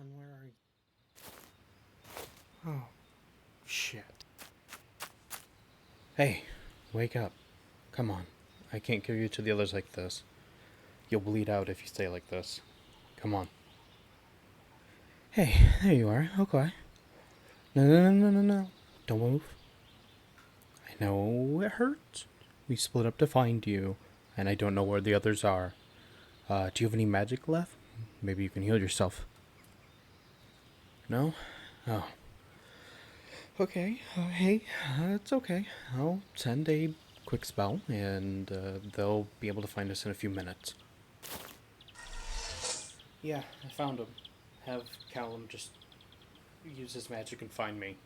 on, where are you? Oh, shit. Hey, wake up. Come on. I can't give you to the others like this. You'll bleed out if you stay like this. Come on. Hey, there you are. Okay. No. Don't move. I know it hurts. We split up to find you, and I don't know where the others are. Do you have any magic left? Maybe you can heal yourself. No? Oh. Okay. Hey, it's okay. I'll send a quick spell, and they'll be able to find us in a few minutes. Yeah, I found him. Have Callum just use his magic and find me.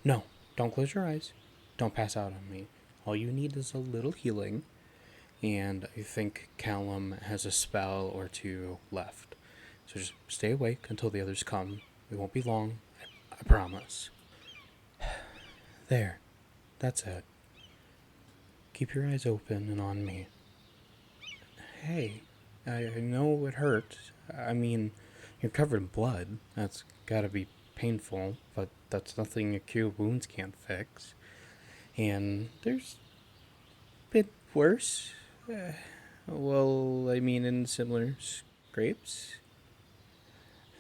No, don't close your eyes. Don't pass out on me. All you need is a little healing, and I think Callum has a spell or two left. So just stay awake until the others come. It won't be long. I promise. There. That's it. Keep your eyes open and on me. Hey, I know it hurts. I mean, you're covered in blood. That's gotta be painful, but that's nothing a cure wounds can't fix. And there's a bit worse. Well, I mean, in similar scrapes.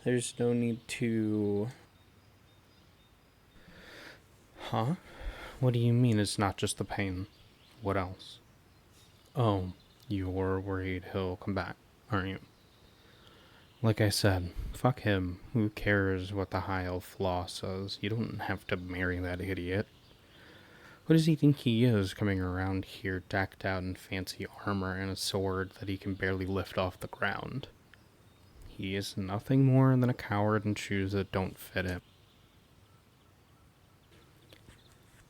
There's no need to... Huh? What do you mean it's not just the pain? What else? Oh, you're worried he'll come back, aren't you? Like I said, fuck him. Who cares what the high elf law says? You don't have to marry that idiot. What does he think he is, coming around here decked out in fancy armor and a sword that he can barely lift off the ground? He is nothing more than a coward in shoes that don't fit him.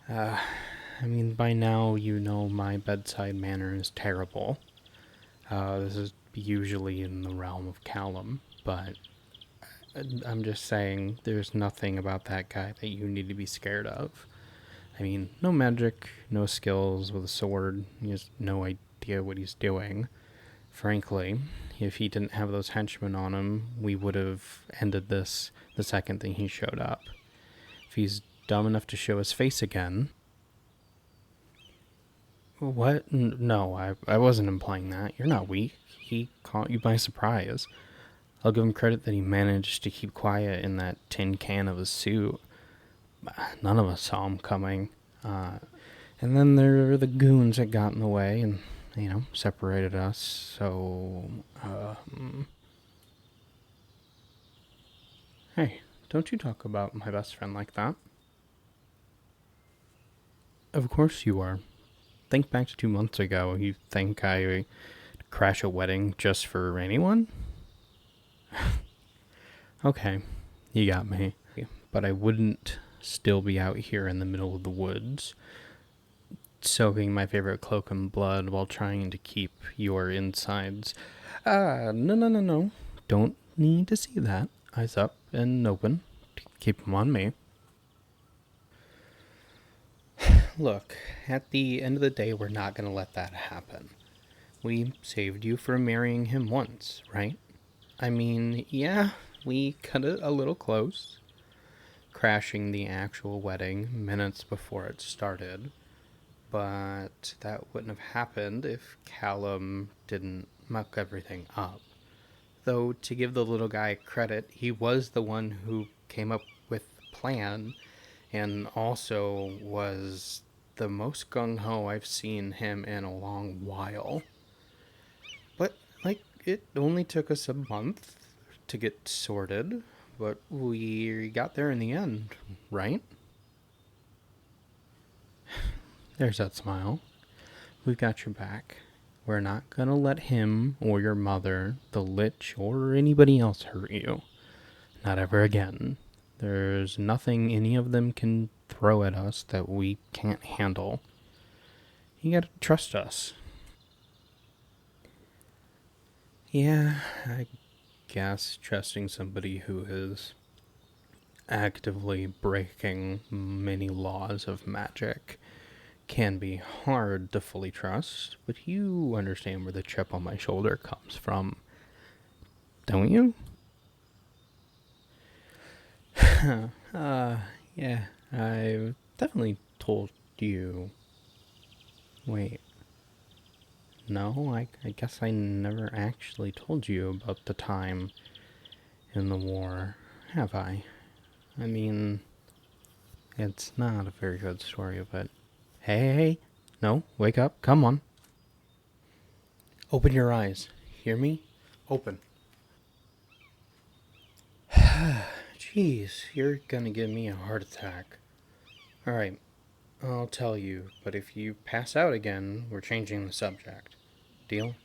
I mean, by now you know my bedside manner is terrible. This is usually in the realm of Callum, but I'm just saying there's nothing about that guy that you need to be scared of. I mean, no magic, no skills with a sword, he has no idea what he's doing. Frankly, if he didn't have those henchmen on him, we would have ended this the second thing he showed up. If he's dumb enough to show his face again... What? No, I wasn't implying that. You're not weak. He caught you by surprise. I'll give him credit that he managed to keep quiet in that tin can of a suit. None of us saw him coming. And then there were the goons that got in the way and, separated us. So, Hey, don't you talk about my best friend like that. Of course you are. Think back to 2 months ago. You think I crash a wedding just for anyone? Okay, you got me. But I wouldn't still be out here in the middle of the woods, soaking my favorite cloak in blood while trying to keep your insides. No. Don't need to see that. Eyes up and open. Keep them on me. Look, at the end of the day, we're not going to let that happen. We saved you from marrying him once, right? I mean, yeah, we cut it a little close, crashing the actual wedding minutes before it started. But that wouldn't have happened if Callum didn't muck everything up. Though, to give the little guy credit, he was the one who came up with the plan, and also was the most gung-ho I've seen him in a long while. But, it only took us a month to get sorted, but we got there in the end, right? There's that smile. We've got your back. We're not gonna let him or your mother, the Lich, or anybody else hurt you. Not ever again. There's nothing any of them can throw at us that we can't handle. You gotta trust us. Yeah, I guess trusting somebody who is actively breaking many laws of magic can be hard to fully trust, but you understand where the chip on my shoulder comes from, don't you? Yeah, I definitely told you. Wait, no, I guess I never actually told you about the time in the war, have I? I mean, it's not a very good story, but hey, no, wake up, come on. Open your eyes. Hear me? Open. Jeez, you're gonna give me a heart attack. Alright, I'll tell you, but if you pass out again, we're changing the subject. Deal?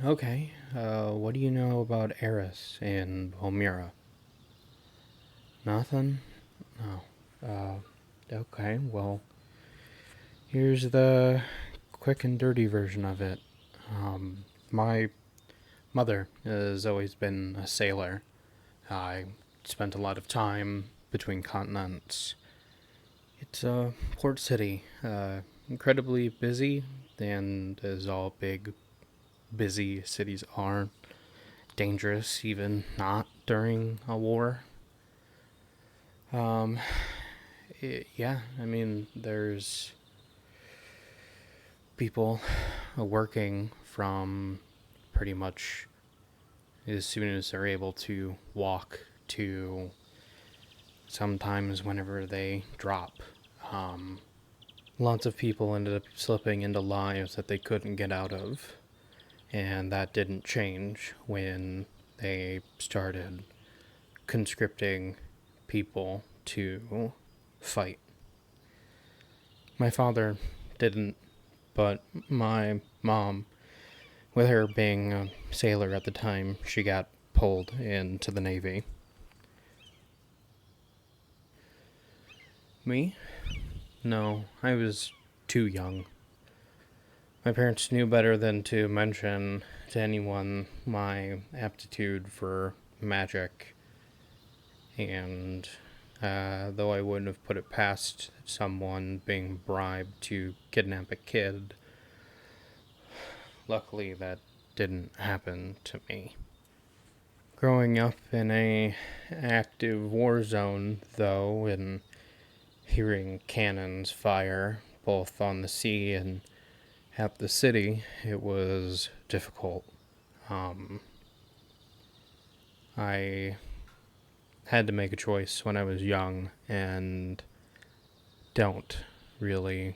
Okay, what do you know about Eris in Palmyra? Nothing? Oh, okay, well, here's the quick and dirty version of it. My mother has always been a sailor. I spent a lot of time between continents. It's a port city, incredibly busy, and as all big, busy cities are, dangerous, even not during a war. Um, yeah, I mean, there's people working from pretty much as soon as they're able to walk to sometimes whenever they drop. Um, Lots of people ended up slipping into lives that they couldn't get out of, and that didn't change when they started conscripting people to fight. My father didn't, but my mom, with her being a sailor at the time, she got pulled into the Navy. Me? No, I was too young. My parents knew better than to mention to anyone my aptitude for magic, and though I wouldn't have put it past someone being bribed to kidnap a kid, luckily that didn't happen to me. Growing up in a active war zone, though, and hearing cannons fire both on the sea and at the city, it was difficult. Um, I had to make a choice when I was young and don't really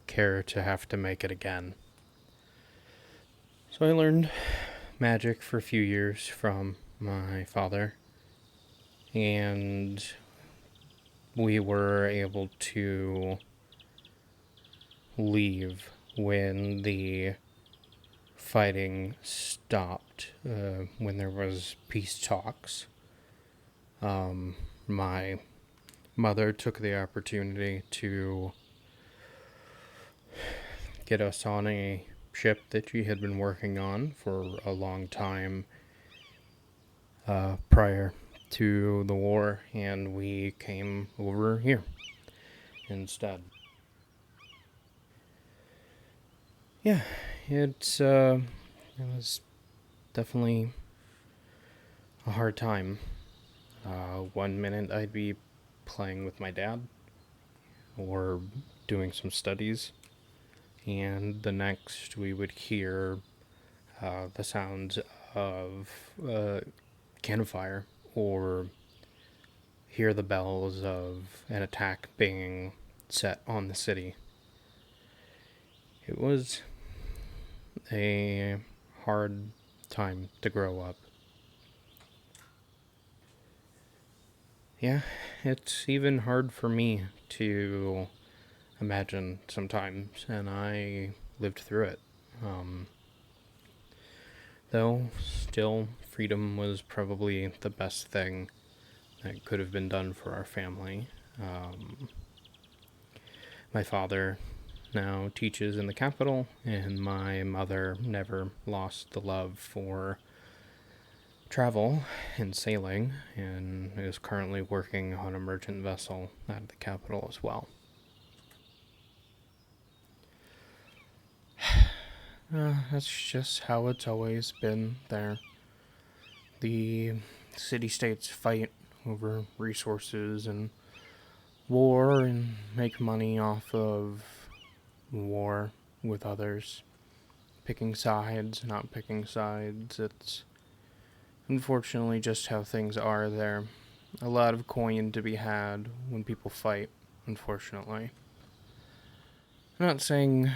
care to have to make it again. So I learned magic for a few years from my father, and we were able to leave when the fighting stopped, when there was peace talks. My mother took the opportunity to get us on a ship that she had been working on for a long time prior to the war, and we came over here instead. Yeah, it was definitely a hard time. 1 minute I'd be playing with my dad or doing some studies, and the next we would hear the sounds of cannon fire or hear the bells of an attack being set on the city. It was a hard time to grow up. Yeah, it's even hard for me to imagine sometimes, and I lived through it. Um, though, still, freedom was probably the best thing that could have been done for our family. My father now teaches in the capital, and my mother never lost the love for travel and sailing, and is currently working on a merchant vessel at the capital as well. That's just how it's always been there. The city-states fight over resources and war and make money off of war with others. Picking sides, not picking sides. It's unfortunately just how things are there. A lot of coin to be had when people fight, unfortunately. I'm not saying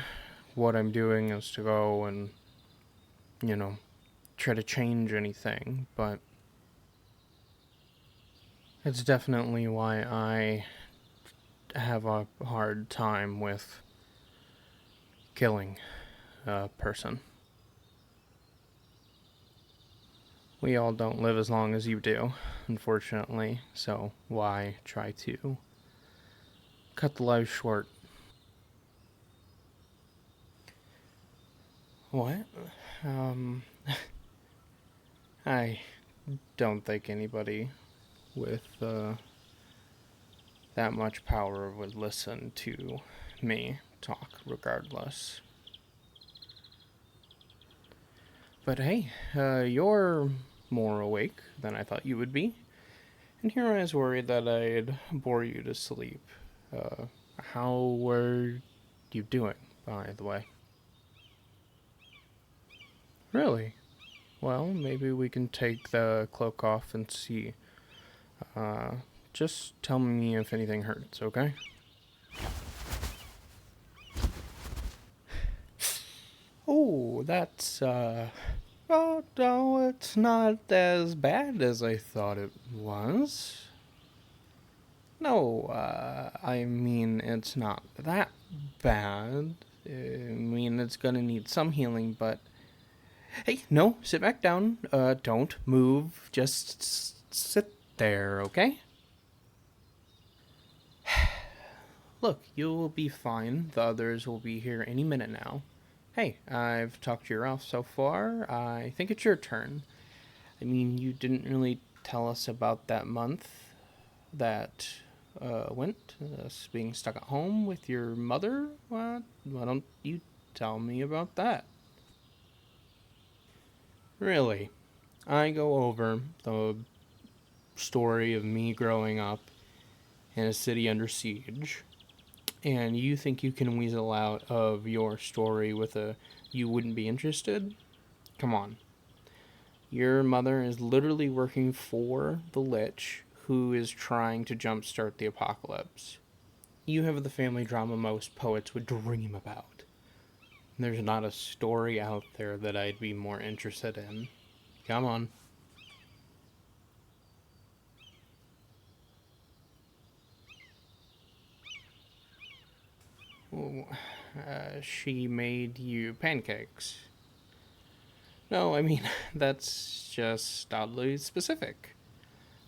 what I'm doing is to go and, you know, try to change anything, but it's definitely why I have a hard time with killing a person. We all don't live as long as you do, unfortunately, so why try to cut the life short? What? Um, I don't think anybody with that much power would listen to me talk regardless. But hey, you're more awake than I thought you would be. And here I was worried that I'd bore you to sleep. Uh, how were you doing, by the way? Really? Well, maybe we can take the cloak off and see. Uh, just tell me if anything hurts, okay? Oh, oh, no, it's not as bad as I thought it was. No, I mean, it's not that bad. I mean, it's gonna need some healing, but. Hey, no, sit back down. Don't move. Just sit there, okay? Look, you'll be fine. The others will be here any minute now. Hey, I've talked to your elf so far. I think it's your turn. I mean, you didn't really tell us about that month that went, us being stuck at home with your mother. What? Why don't you tell me about that? Really? I go over the story of me growing up in a city under siege, and you think you can weasel out of your story with a you wouldn't be interested? Come on. Your mother is literally working for the Lich who is trying to jumpstart the apocalypse. You have the family drama most poets would dream about. There's not a story out there that I'd be more interested in. Come on. She made you pancakes. No, I mean, that's just oddly specific.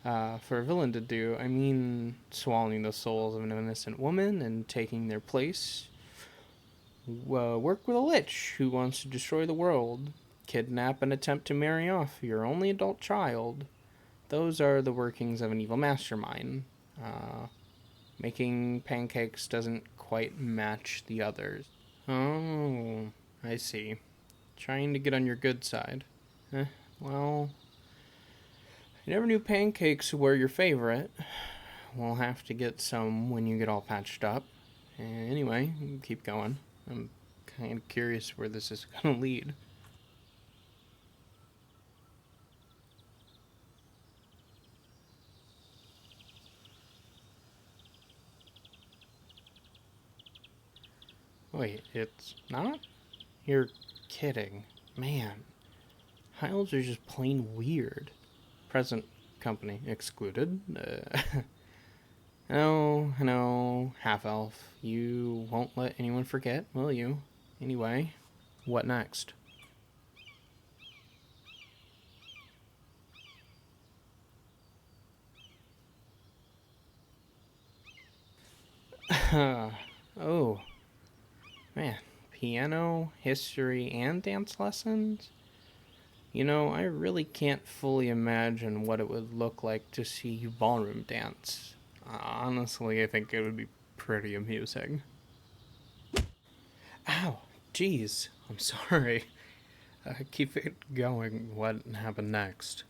For a villain to do, I mean, swallowing the souls of an innocent woman and taking their place. Work with a lich who wants to destroy the world. Kidnap and attempt to marry off your only adult child. Those are the workings of an evil mastermind. Uh, Making pancakes doesn't quite match the others. Oh, I see. Trying to get on your good side. Well, I never knew pancakes were your favorite. We'll have to get some when you get all patched up. Anyway, keep going. I'm kind of curious where this is going to lead. Wait, it's not? You're kidding. Man, Hiles are just plain weird. Present company excluded. No, half elf. You won't let anyone forget, will you? Anyway, what next? Oh, man. Piano, history, and dance lessons? You know, I really can't fully imagine what it would look like to see you ballroom dance. Honestly, I think it would be pretty amusing. Ow, jeez. I'm sorry. Keep it going. What happened next?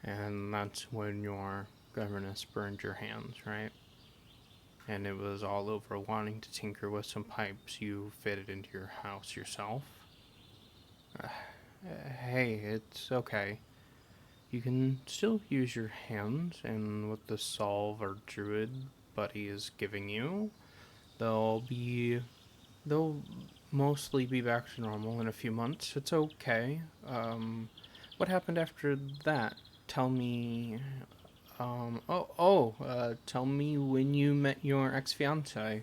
And that's when your governess burned your hands, right? And it was all over wanting to tinker with some pipes you fitted into your house yourself. Uh, hey, it's okay. You can still use your hands, and with the solve our druid buddy is giving you, they'll be they'll mostly be back to normal in a few months. It's okay. What happened after that? Tell me. Tell me when you met your ex fiance.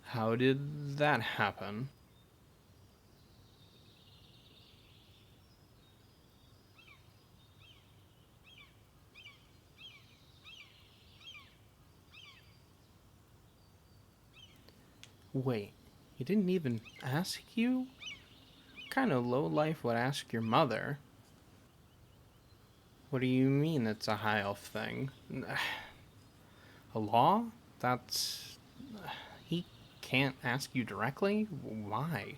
How did that happen? Wait, he didn't even ask you? What kind of low life would ask your mother? What do you mean it's a high elf thing? A law? That's. He can't ask you directly? Why?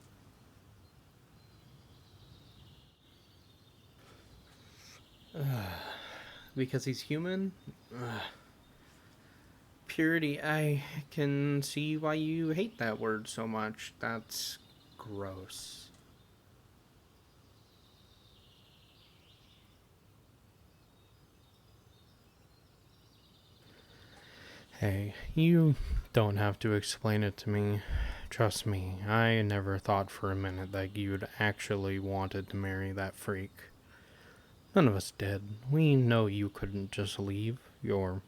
Because he's human? Purity, I can see why you hate that word so much. That's gross. Hey, you don't have to explain it to me. Trust me, I never thought for a minute that you'd actually wanted to marry that freak. None of us did. We know you couldn't just leave. Your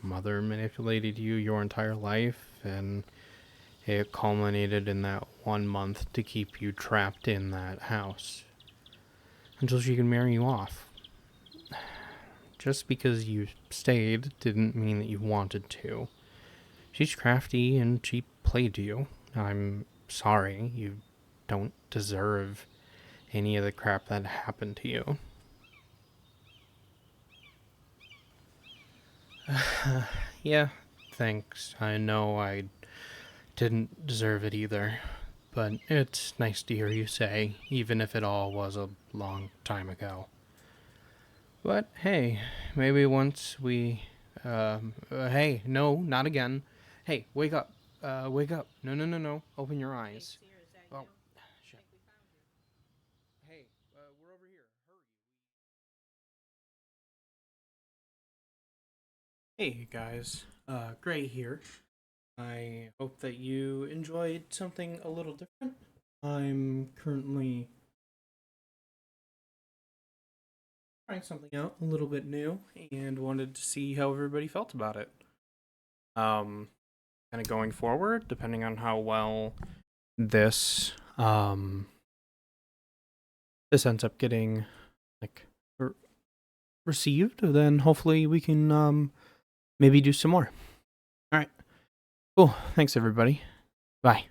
mother manipulated you your entire life, and it culminated in that 1 month to keep you trapped in that house until she could marry you off. Just because you stayed didn't mean that you wanted to. She's crafty and she played you. I'm sorry, you don't deserve any of the crap that happened to you. Yeah, thanks. I know I didn't deserve it either. But it's nice to hear you say, even if it all was a long time ago. But hey, maybe once we. Hey, no, not again. Hey, wake up. Wake up. No, no, no, no. Open your eyes. Oh, shit. Hey, we're over here. Hurry. Hey, guys. Gray here. I hope that you enjoyed something a little different. I'm currently trying something out a little bit new and wanted to see how everybody felt about it. Um, Kind of going forward, depending on how well this this ends up getting like re- received, then hopefully we can maybe do some more. All right, cool. Thanks everybody. Bye.